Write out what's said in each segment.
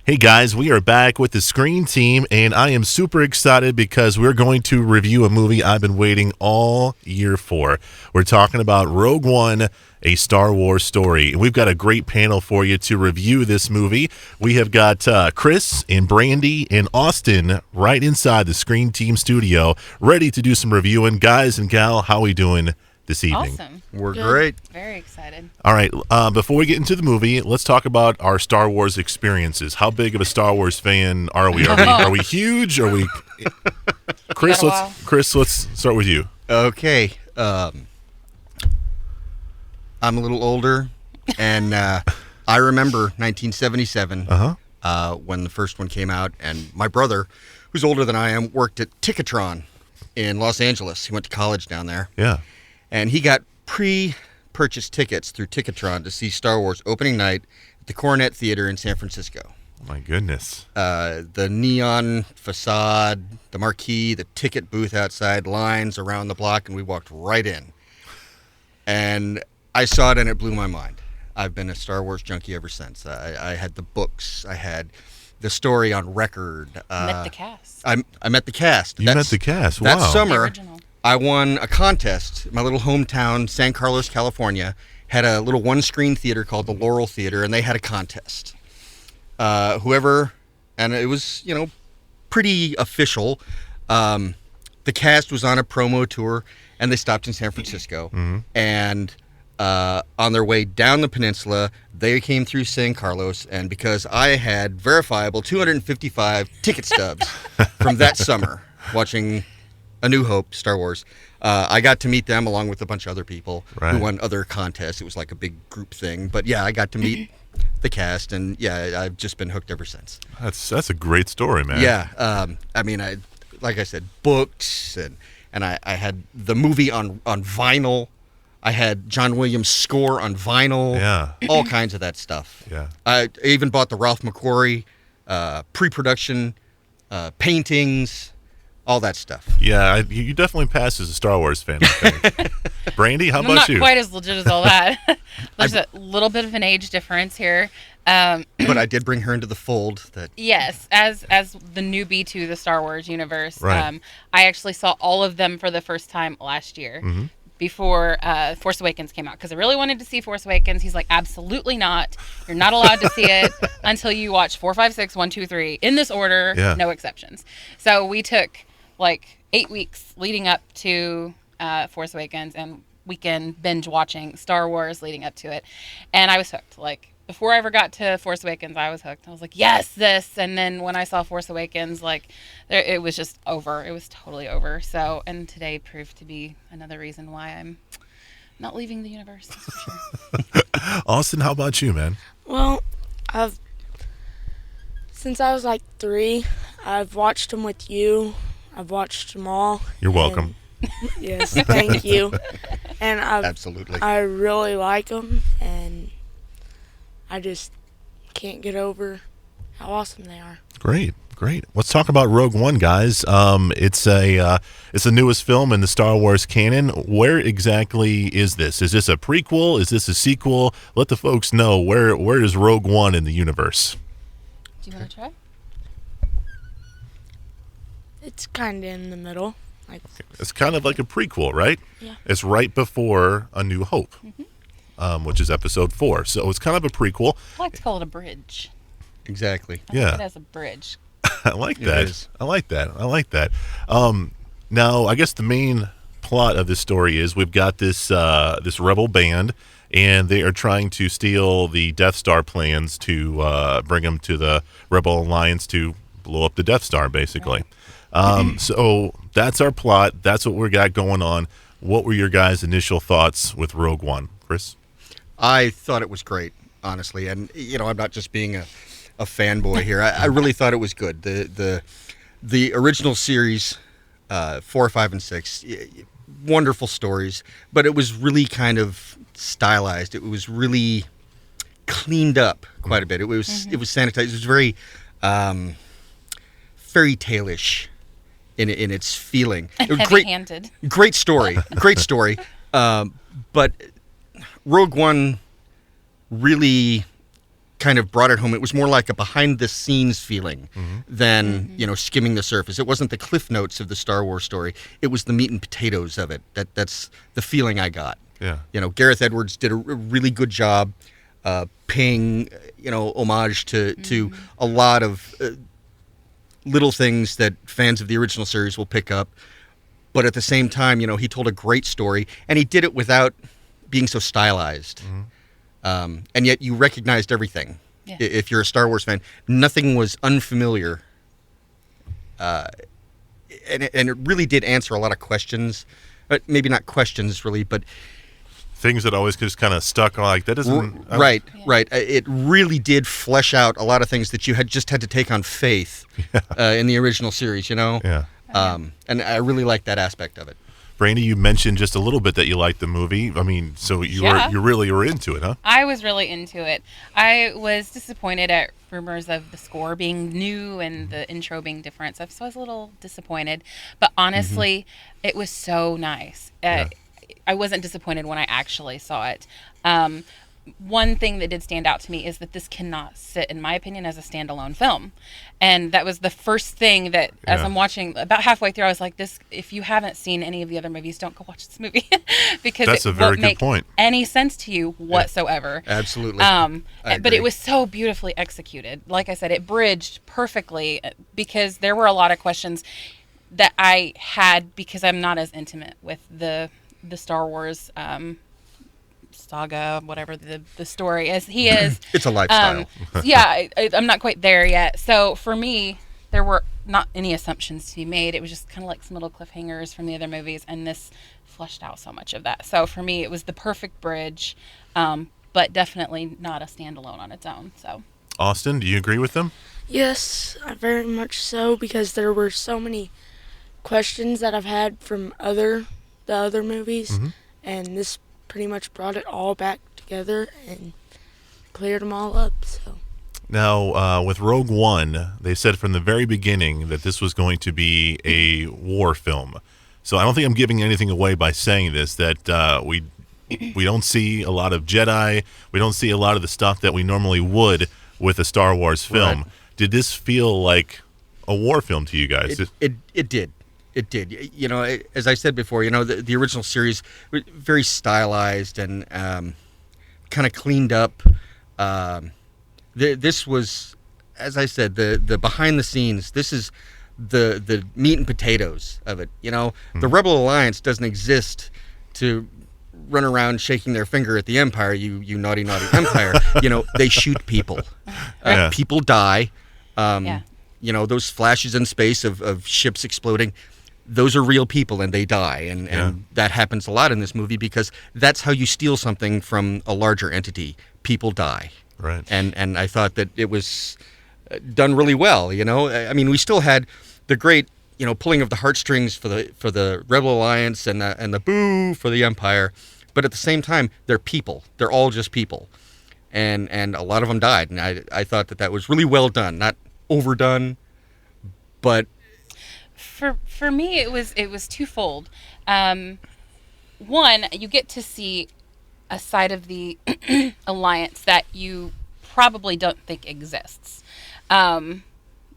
Hey guys, we are back with the Screen Team, and I am super excited because we're going to review a movie I've been waiting all year for. We're talking about Rogue One, a Star Wars story. And we've got a great panel for you to review this movie. We have got Chris and Brandy and Austin right inside the Screen Team studio, ready to do some reviewing. Guys and gal, how are we doing this evening? Awesome. We're Good. great. Very excited. All right, before we get into the movie, let's talk about our Star Wars experiences. How big of a Star Wars fan are we? Are we huge? Are we? Chris, let's start with you. Okay. I'm a little older, and I remember 1977 when the first one came out, and my brother, who's older than I am, worked at Ticketron in Los Angeles. He went to college down there. Yeah. And he got pre-purchased tickets through Ticketron to see Star Wars opening night at the Coronet Theater in San Francisco. Oh my goodness. The neon facade, the marquee, the ticket booth outside, lines around the block, and we walked right in. And I saw it, and it blew my mind. I've been a Star Wars junkie ever since. I had the books. I had the story on record. Met the cast. I met the cast. You met the cast. Wow. That The summer, original. I won a contest. My little hometown, San Carlos, California, had a little one-screen theater called the Laurel Theater, and they had a contest. And it was, pretty official. The cast was on a promo tour, and they stopped in San Francisco. And on their way down the peninsula, they came through San Carlos, and because I had verifiable 255 ticket stubs from that summer watching A New Hope, Star Wars, I got to meet them along with a bunch of other people who won other contests. It was like a big group thing. But yeah, I got to meet the cast, and yeah, I've just been hooked ever since. That's a great story, man. Yeah, like I said, books, and I had the movie on vinyl. I had John Williams' score on vinyl. Yeah. All kinds of that stuff. Yeah. I even bought the Ralph McQuarrie pre-production paintings. All that stuff. Yeah, you definitely pass as a Star Wars fan, I think. Brandy, how I'm about not you? quite as legit as all that. There's a little bit of an age difference here. But I did bring her into the fold. Yes, as the newbie to the Star Wars universe, Right. I actually saw all of them for the first time last year. Before Force Awakens came out, because I really wanted to see Force Awakens. He's like, absolutely not. You're not allowed to see it until you watch 4, 5, 6, 1, 2, 3 in this order, no exceptions. So we took like 8 weeks leading up to Force Awakens and weekend binge watching Star Wars leading up to it, and I was hooked. Like before I ever got to Force Awakens, I was hooked. I was like, yes, this. And then when I saw Force Awakens, it was just over. It was totally over. So, and today proved to be another reason why I'm not leaving the universe. That's for sure. Austin, how about you, man? Well, since I was like 3, I've watched them with you. I've watched them all. You're welcome. Yes, thank you. And Absolutely. I really like them, and I just can't get over how awesome they are. Great. Let's talk about Rogue One, guys. It's the newest film in the Star Wars canon. Where exactly is this? Is this a prequel? Is this a sequel? Let the folks know where is Rogue One in the universe. Do you want to try? It's kind of in the middle. It's kind of like a prequel, right? Yeah. It's right before A New Hope, which is Episode 4. So it's kind of a prequel. I like to call it a bridge. Exactly. I think it as a bridge. I like It that. is. I like that. Now, I guess the main plot of this story is we've got this rebel band, and they are trying to steal the Death Star plans to bring them to the Rebel Alliance to blow up the Death Star, basically. So that's our plot. That's what we got going on. What were your guys' initial thoughts with Rogue One, Chris? I thought it was great, honestly, and I'm not just being a fanboy here. I really thought it was good. The original series, 4, 5, and 6, wonderful stories, but it was really kind of stylized. It was really cleaned up quite a bit. It was sanitized. It was very fairy tale-ish in its feeling. It was Heavy-handed. Great story. But Rogue One really kind of brought it home. It was more like a behind-the-scenes feeling than skimming the surface. It wasn't the cliff notes of the Star Wars story. It was the meat and potatoes of it. That's the feeling I got. Yeah. Gareth Edwards did a really good job paying homage to a lot of little things that fans of the original series will pick up. But at the same time, he told a great story, and he did it without being so stylized. And yet you recognized everything. Yeah. If you're a Star Wars fan, nothing was unfamiliar. And it really did answer a lot of questions. But maybe not questions, really, but... Things that always just kind of stuck on, like, that doesn't... Right. It really did flesh out a lot of things that you had to take on faith in the original series, Yeah. And I really like that aspect of it. Brandy, you mentioned just a little bit that you liked the movie. I mean, so you really were into it, huh? I was really into it. I was disappointed at rumors of the score being new and the intro being different, so I was a little disappointed. But honestly, it was so nice. I wasn't disappointed when I actually saw it. One thing that did stand out to me is that this cannot sit, in my opinion, as a standalone film. And that was the first thing that, as I'm watching, about halfway through, I was like, if you haven't seen any of the other movies, don't go watch this movie. Because that's a very good point. Any sense to you whatsoever. Yeah, absolutely. But it was so beautifully executed. Like I said, it bridged perfectly, because there were a lot of questions that I had because I'm not as intimate with the Star Wars saga, whatever the story as he is. It's a lifestyle. I'm not quite there yet. So for me, there were not any assumptions to be made. It was just kind of like some little cliffhangers from the other movies, and this fleshed out so much of that. So for me, it was the perfect bridge, but definitely not a standalone on its own. So, Austin, do you agree with them? Yes, very much so, because there were so many questions that I've had from the other movies, and this pretty much brought it all back together and cleared them all up. So now, with Rogue One, they said from the very beginning that this was going to be a war film. So I don't think I'm giving anything away by saying this, that we don't see a lot of Jedi. We don't see a lot of the stuff that we normally would with a Star Wars film. Right. Did this feel like a war film to you guys? It did. It did. As I said before, the original series was very stylized and kind of cleaned up. This was, as I said, the behind the scenes. This is the meat and potatoes of it. The Rebel Alliance doesn't exist to run around shaking their finger at the Empire. You naughty Empire. They shoot people. People die. Those flashes in space of ships exploding. Those are real people, and they die, and that happens a lot in this movie, because that's how you steal something from a larger entity. People die, right? And I thought that it was done really well. I mean, we still had the great pulling of the heartstrings for the Rebel Alliance and the boo for the Empire, but at the same time, they're people. They're all just people, and a lot of them died, and I thought that was really well done, not overdone, but. For me, it was twofold. One, you get to see a side of the Alliance that you probably don't think exists. Some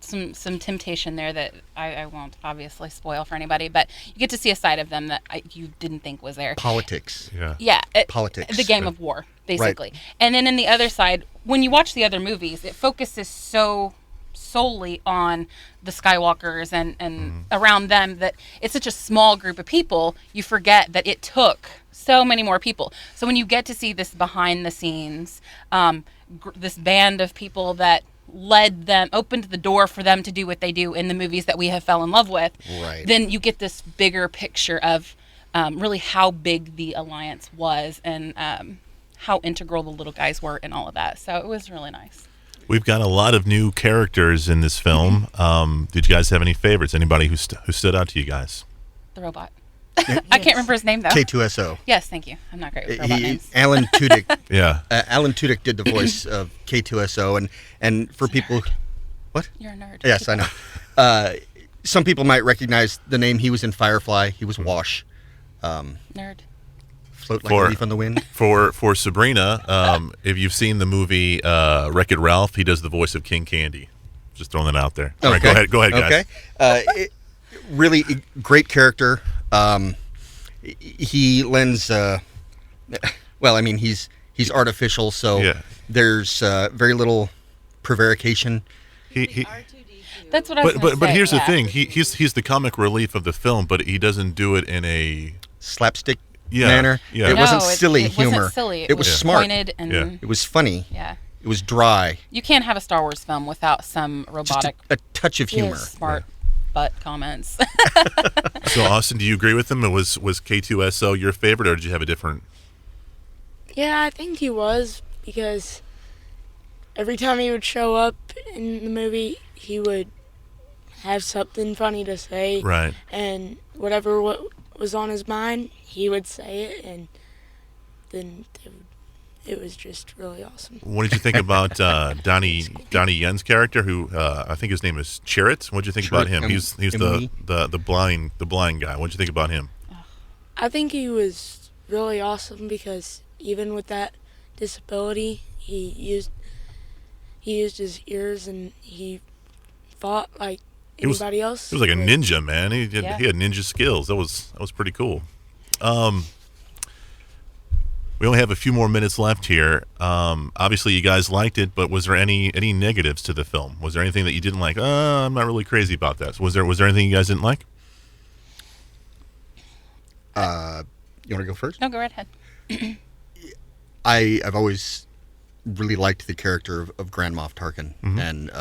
temptation there that I won't obviously spoil for anybody, but you get to see a side of them that you didn't think was there. Politics. Politics. The game of war, basically. Right. And then in the other side, when you watch the other movies, it focuses so solely on the Skywalkers and around them that it's such a small group of people, you forget that it took so many more people. So when you get to see this behind the scenes, this band of people that led them, opened the door for them to do what they do in the movies that we have fell in love with, right. Then you get this bigger picture of really how big the Alliance was and how integral the little guys were and all of that. So it was really nice. We've got a lot of new characters in this film. Did you guys have any favorites? Anybody who stood out to you guys? The robot. I can't remember his name, though. K2SO. Yes, thank you. I'm not great with robot names. Alan Tudyk. Yeah. Alan Tudyk did the voice of K2SO, and for people... What? You're a nerd. Yes, I know. Some people might recognize the name. He was in Firefly. He was Wash. Nerd. Float like a leaf on the wind. For Sabrina, if you've seen the movie Wreck-It Ralph, he does the voice of King Candy. Just throwing that out there. All right, go ahead, guys. Okay. Really great character. He lends. Well, I mean, he's artificial, so there's very little prevarication. That's what I was But here's the thing. He's the comic relief of the film, but he doesn't do it in a slapstick manner. Yeah. It wasn't silly it humor. Wasn't silly. It was smart. Pointed and It was funny. Yeah. It was dry. You can't have a Star Wars film without some robotic, just a touch of humor. Smart butt comments. So, Austin, do you agree with him? Was K2SO your favorite, or did you have a different? Yeah, I think he was, because every time he would show up in the movie, he would have something funny to say. Right. And whatever was on his mind, he would say it, and then it was just really awesome. What did you think about Donnie Yen's character, who I think his name is Chirrut? What did you think about him? He's the blind guy. What did you think about him? I think he was really awesome, because even with that disability, he used his ears, and he fought like anybody else. He was like a ninja, man. He had ninja skills. That was pretty cool. We only have a few more minutes left here. Obviously, you guys liked it, but was there any negatives to the film? Was there anything that you didn't like? I'm not really crazy about that. So was there anything you guys didn't like? You want to go first? No, go right ahead. I've always really liked the character of Grand Moff Tarkin, and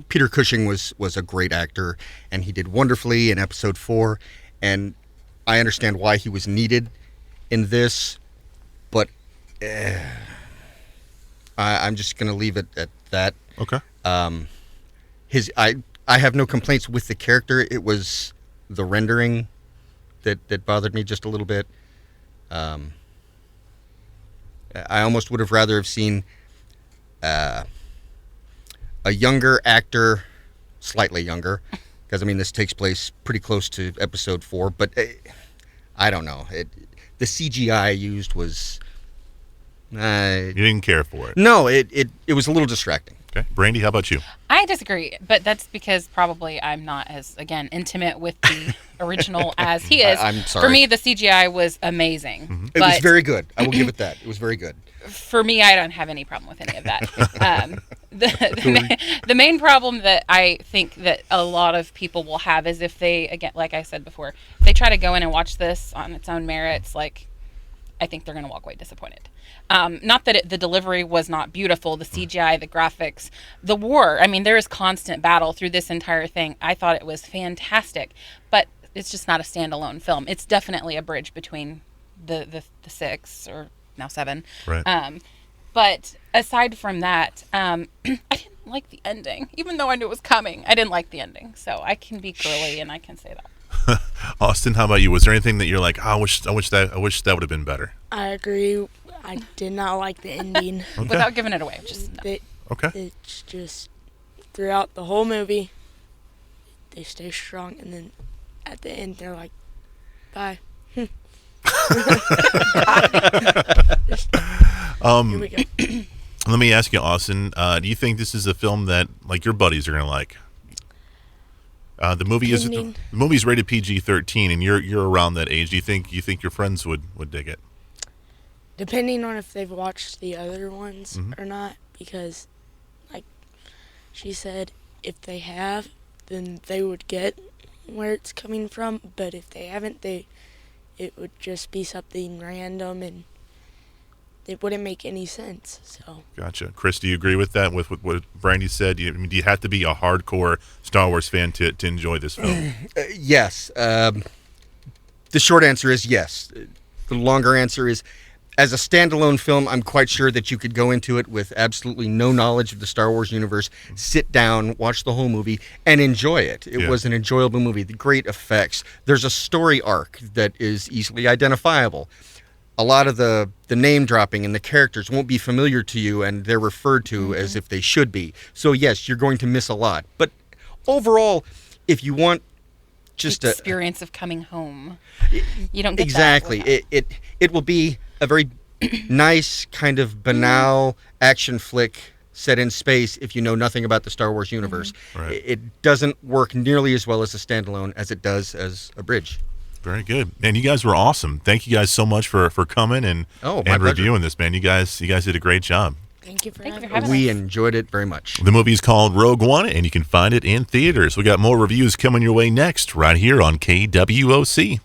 Peter Cushing was a great actor, and he did wonderfully in Episode 4, and I understand why he was needed in this, but I'm just going to leave it at that. Okay. I have no complaints with the character. It was the rendering that bothered me just a little bit. I almost would have rather have seen a younger actor, slightly younger, because I mean this takes place pretty close to Episode 4, but I don't know. The CGI used was. You didn't care for it. No, it was a little distracting. Okay, Brandy, how about you? I disagree, but that's because probably I'm not as, again, intimate with the original as he is. I'm sorry. For me, the CGI was amazing. Mm-hmm. It was very good. I will give it that. It was very good. For me, I don't have any problem with any of that. The main problem that I think that a lot of people will have is if they, again, like I said before, if they try to go in and watch this on its own merits, like, I think they're going to walk away disappointed. Not that the delivery was not beautiful, the CGI, the graphics, the war. I mean, there is constant battle through this entire thing. I thought it was fantastic, but it's just not a standalone film. It's definitely a bridge between the 6 or now 7. Right. But aside from that, I didn't like the ending, even though I knew it was coming. I didn't like the ending, so I can be girly and I can say that. Austin, how about you? Was there anything that you're like, I wish that would have been better? I agree. I did not like the ending. Okay. Without giving it away, just no. Okay. It's just throughout the whole movie, they stay strong, and then at the end they're like, "Bye." Here we go. Let me ask you, Austin. Do you think this is a film that like your buddies are gonna like? The movie's rated PG-13, and you're around that age. Do you think your friends would dig it? Depending on if they've watched the other ones or not, because, like she said, if they have, then they would get where it's coming from. But if they haven't, it would just be something random, and it wouldn't make any sense. So. Gotcha. Chris, do you agree with that? With what Brandy said? Do you have to be a hardcore Star Wars fan to enjoy this film? Yes. The short answer is yes. The longer answer is, as a standalone film, I'm quite sure that you could go into it with absolutely no knowledge of the Star Wars universe, sit down, watch the whole movie, and enjoy it. It was an enjoyable movie. The great effects. There's a story arc that is easily identifiable. A lot of the name dropping and the characters won't be familiar to you, and they're referred to as if they should be. So yes, you're going to miss a lot. But overall, if you want just the experience of coming home. You don't get exactly. that with It will be a very nice kind of banal action flick set in space if you know nothing about the Star Wars universe. Right. It doesn't work nearly as well as a standalone as it does as a bridge. Very good. And you guys were awesome. Thank you guys so much for coming and Oh, my and pleasure. reviewing this, man. You guys did a great job. Thank you for Thank you for having having us. We us. enjoyed it very much. The movie is called Rogue One, and you can find it in theaters. We got more reviews coming your way next, right here on KWOC.